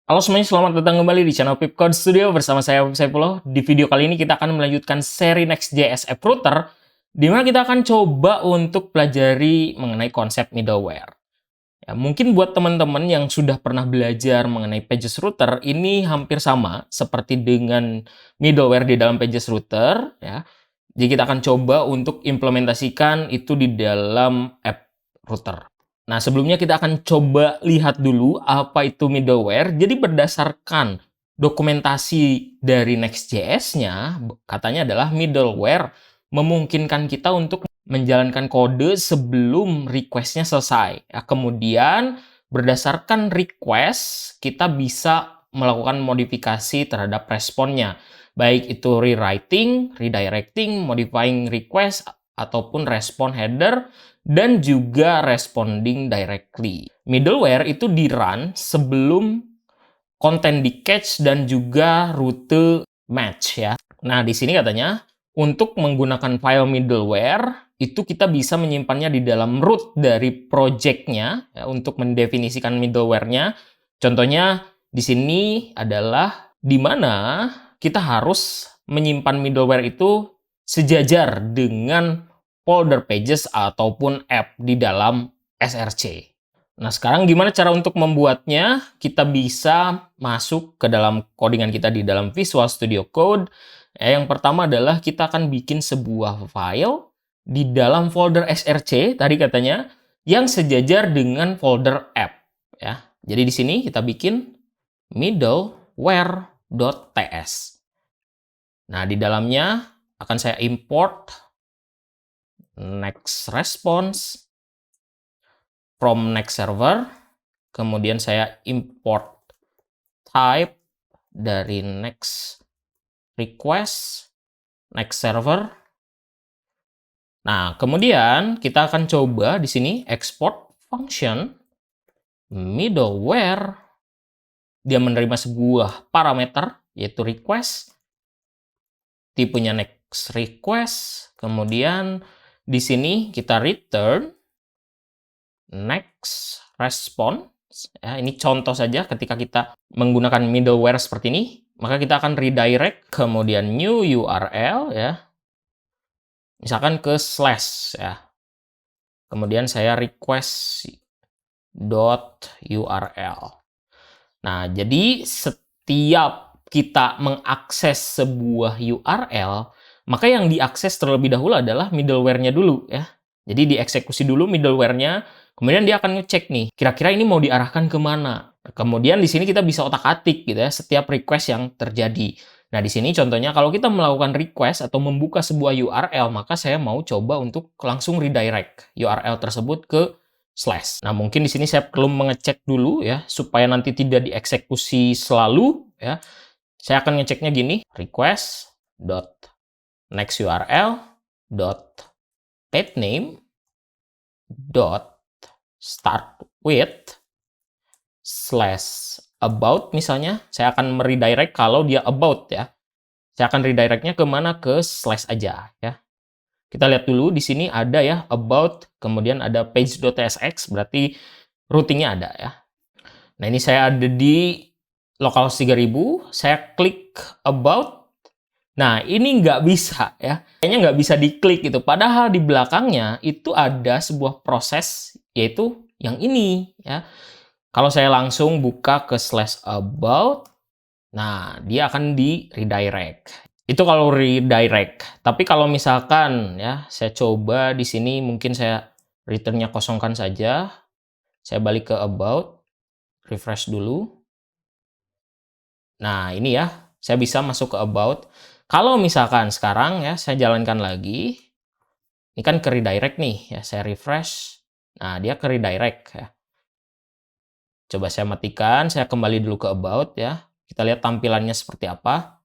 Halo semuanya, selamat datang kembali di channel Pipcode Studio bersama saya Saifullah. Di video kali ini kita akan melanjutkan seri Next.js App Router, di mana kita akan coba untuk pelajari mengenai konsep middleware. Ya, mungkin buat teman-teman yang sudah pernah belajar mengenai Pages Router, ini hampir sama seperti dengan middleware di dalam Pages Router. Ya. Jadi kita akan coba untuk implementasikan itu di dalam App Router. Nah, sebelumnya kita akan coba lihat dulu apa itu middleware. Jadi berdasarkan dokumentasi dari Next.js-nya, katanya adalah middleware memungkinkan kita untuk menjalankan kode sebelum request-nya selesai. Ya, kemudian berdasarkan request, kita bisa melakukan modifikasi terhadap responnya. Baik itu rewriting, redirecting, modifying request, ataupun respon header, dan juga responding directly. Middleware itu di-run sebelum konten di-catch dan juga rute match ya. Nah, di sini katanya untuk menggunakan file middleware itu kita bisa menyimpannya di dalam root dari project-nya ya, untuk mendefinisikan middleware-nya. Contohnya di sini adalah di mana kita harus menyimpan middleware itu sejajar dengan folder pages ataupun app di dalam SRC. Nah, sekarang gimana cara untuk membuatnya? Kita bisa masuk ke dalam codingan kita di dalam Visual Studio Code. Yang pertama adalah kita akan bikin sebuah file di dalam folder SRC, tadi katanya, yang sejajar dengan folder app. Ya. Jadi di sini kita bikin middleware.ts. Nah, di dalamnya akan saya import next response from next server, kemudian saya import type dari next request, next server. Nah, kemudian kita akan coba di sini export function middleware. Dia menerima sebuah parameter yaitu request, tipenya next request, kemudian di sini kita return next response. Ya, ini contoh saja ketika kita menggunakan middleware seperti ini, maka kita akan redirect kemudian new URL ya. Misalkan ke slash ya. Kemudian saya request .url. Nah, jadi setiap kita mengakses sebuah URL, maka yang diakses terlebih dahulu adalah middleware-nya dulu ya. Jadi dieksekusi dulu middleware-nya, kemudian dia akan ngecek nih, kira-kira ini mau diarahkan kemana. Kemudian di sini kita bisa otak-atik gitu ya, setiap request yang terjadi. Nah, di sini contohnya kalau kita melakukan request atau membuka sebuah URL, maka saya mau coba untuk langsung redirect URL tersebut ke slash. Nah, mungkin di sini saya perlu mengecek dulu ya, supaya nanti tidak dieksekusi selalu ya. Saya akan ngeceknya gini, request dot next URL dot page name dot start with slash about misalnya. Saya akan meredirect kalau dia about ya. Saya akan redirectnya kemana? Ke slash aja ya. Kita lihat dulu di sini ada ya about, kemudian ada page.tsx, berarti routingnya ada ya. Nah, ini saya ada di localhost 3000, saya klik about. Nah, ini nggak bisa ya. Kayaknya nggak bisa diklik gitu. Padahal di belakangnya itu ada sebuah proses, yaitu yang ini ya. Kalau saya langsung buka ke slash about, nah dia akan di redirect. Itu kalau redirect. Tapi kalau misalkan ya, saya coba di sini mungkin saya returnnya kosongkan saja. Saya balik ke about, refresh dulu. Nah, ini ya, saya bisa masuk ke about. Kalau misalkan sekarang ya, saya jalankan lagi. Ini kan ke redirect nih, ya saya refresh. Nah, dia ke redirect ya. Coba saya matikan, saya kembali dulu ke about ya. Kita lihat tampilannya seperti apa.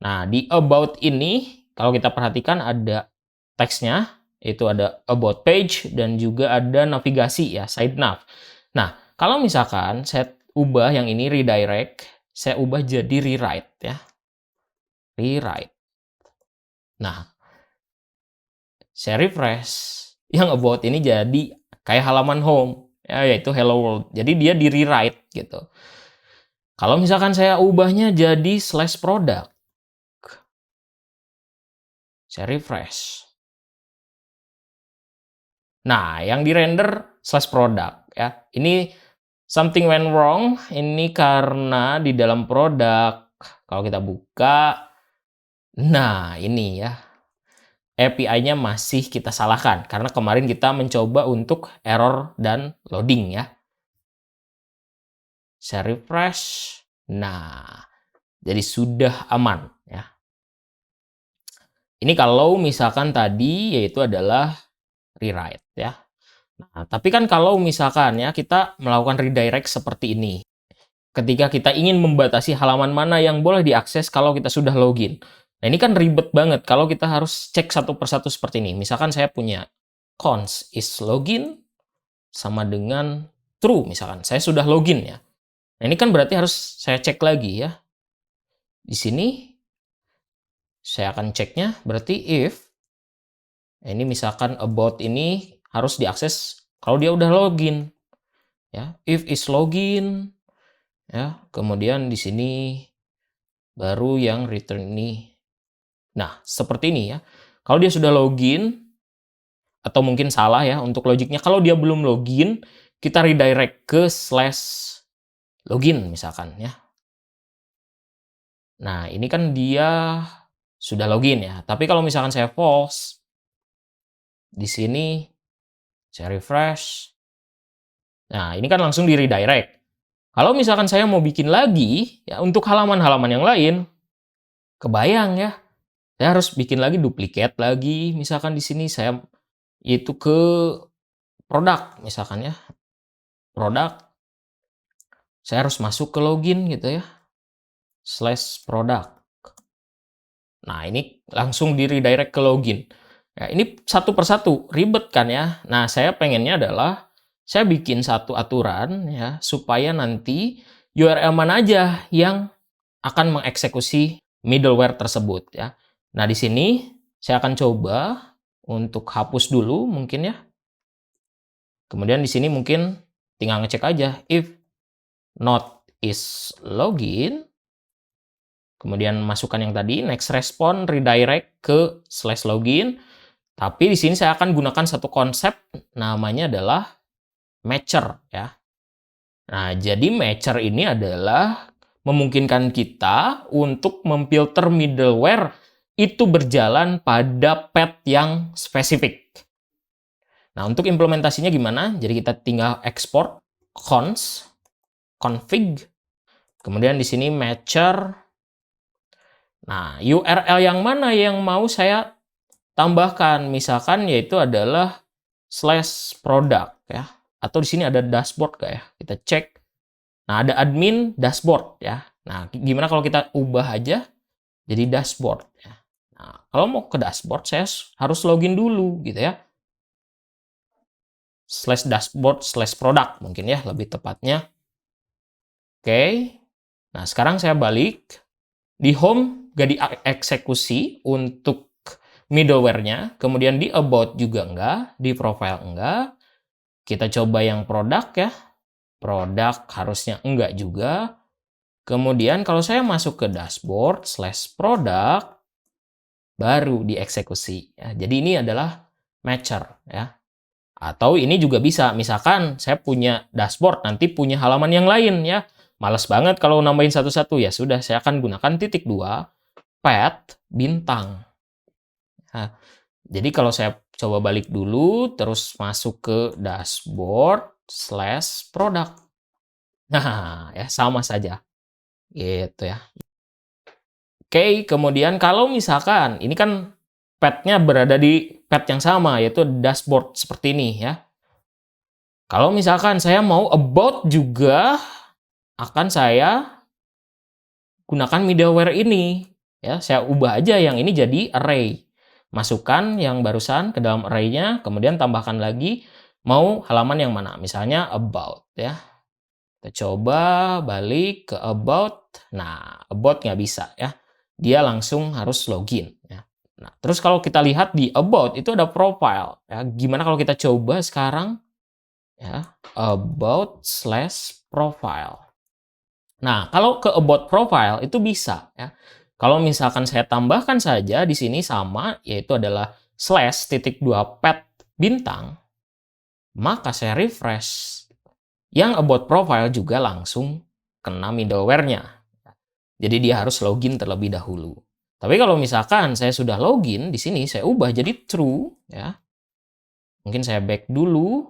Nah, di about ini, kalau kita perhatikan ada teksnya, itu ada about page, dan juga ada navigasi ya, side nav. Nah, kalau misalkan saya ubah yang ini redirect, saya ubah jadi rewrite ya. Rewrite. Nah, saya refresh. Yang about ini jadi kayak halaman home, ya, yaitu hello world. Jadi dia di rewrite gitu. Kalau misalkan saya ubahnya jadi slash product, saya refresh. Nah, yang di-render slash product ya. Ini something went wrong. Ini karena di dalam produk, kalau kita buka, nah ini ya, API-nya masih kita salahkan. Karena kemarin kita mencoba untuk error dan loading ya. Saya refresh. Nah, jadi sudah aman ya. Ini kalau misalkan tadi yaitu adalah rewrite ya. Nah, tapi kan kalau misalkan ya kita melakukan redirect seperti ini. Ketika kita ingin membatasi halaman mana yang boleh diakses kalau kita sudah login. Nah, ini kan ribet banget kalau kita harus cek satu persatu seperti ini. Misalkan saya punya cons is login sama dengan true misalkan. Saya sudah login ya. Nah, ini kan berarti harus saya cek lagi ya. Di sini saya akan ceknya berarti if ini misalkan about ini harus diakses kalau dia udah login ya. If is login ya. Kemudian di sini baru yang return ini. Nah, seperti ini ya. Kalau dia sudah login atau mungkin salah ya untuk logiknya. Kalau dia belum login, kita redirect ke slash login misalkan ya. Nah, ini kan dia sudah login ya. Tapi kalau misalkan saya false, di sini saya refresh. Nah, ini kan langsung di redirect. Kalau misalkan saya mau bikin lagi, ya untuk halaman-halaman yang lain, kebayang ya. Saya harus bikin lagi duplikat lagi. Misalkan di sini saya itu ke produk misalkan ya. Produk. Saya harus masuk ke login gitu ya. Slash produk. Nah, ini langsung di redirect ke login. Ya, ini satu persatu, ribet kan ya. Nah, saya pengennya adalah saya bikin satu aturan ya supaya nanti URL mana aja yang akan mengeksekusi middleware tersebut ya. Nah, di sini saya akan coba untuk hapus dulu mungkin ya. Kemudian di sini mungkin tinggal ngecek aja if not is login. Kemudian masukkan yang tadi next respond redirect ke slash login. Tapi di sini saya akan gunakan satu konsep namanya adalah matcher ya. Nah, jadi matcher ini adalah memungkinkan kita untuk memfilter middleware itu berjalan pada path yang spesifik. Nah, untuk implementasinya gimana? Jadi kita tinggal export cons config. Kemudian di sini matcher. Nah, URL yang mana yang mau saya tambahkan? Misalkan yaitu adalah slash product ya. Atau di sini ada dashboard nggak ya? Kita cek. Nah, ada admin dashboard ya. Nah, gimana kalau kita ubah aja jadi dashboard ya. Nah, kalau mau ke dashboard saya harus login dulu gitu ya. Slash dashboard slash product mungkin ya lebih tepatnya. Oke. Nah, sekarang saya balik. Di home gak dieksekusi untuk middleware-nya. Kemudian di about juga enggak. Di profile enggak. Kita coba yang produk ya. Produk harusnya enggak juga. Kemudian kalau saya masuk ke dashboard slash product, baru dieksekusi. Ya. Jadi ini adalah matcher ya. Atau ini juga bisa, misalkan saya punya dashboard, nanti punya halaman yang lain ya. Males banget kalau nambahin satu-satu, ya sudah saya akan gunakan titik 2, path, bintang. Nah, jadi kalau saya coba balik dulu, terus masuk ke dashboard slash product. Nah, ya sama saja. Gitu ya. Oke, kemudian kalau misalkan, ini kan path-nya berada di path yang sama, yaitu dashboard seperti ini ya. Kalau misalkan saya mau about juga, akan saya gunakan middleware ini. Ya, saya ubah aja yang ini jadi array. Masukkan yang barusan ke dalam array-nya, kemudian tambahkan lagi mau halaman yang mana. Misalnya about ya. Kita coba balik ke about. Nah, about nggak bisa ya. Dia langsung harus login ya. Nah, terus kalau kita lihat di about itu ada profile ya. Gimana kalau kita coba sekarang ya, about slash profile. Nah, kalau ke about profile itu bisa ya. Kalau misalkan saya tambahkan saja di sini sama, yaitu adalah slash titik 2 pet bintang, maka saya refresh. Yang about profile juga langsung kena middleware-nya. Jadi dia harus login terlebih dahulu. Tapi kalau misalkan saya sudah login, di sini saya ubah jadi true ya. Mungkin saya back dulu,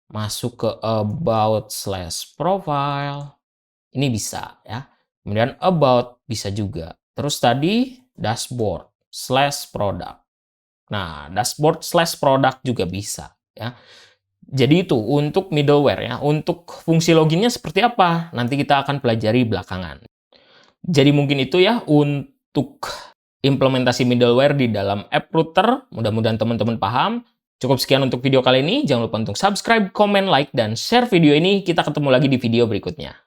masuk ke about slash profile. Ini bisa ya. Kemudian about bisa juga. Terus tadi dashboard slash product. Nah, dashboard slash product juga bisa ya. Jadi itu untuk middleware ya. Untuk fungsi loginnya seperti apa? Nanti kita akan pelajari belakangan. Jadi mungkin itu ya untuk implementasi middleware di dalam app router. Mudah-mudahan teman-teman paham. Cukup sekian untuk video kali ini. Jangan lupa untuk subscribe, comment, like, dan share video ini. Kita ketemu lagi di video berikutnya.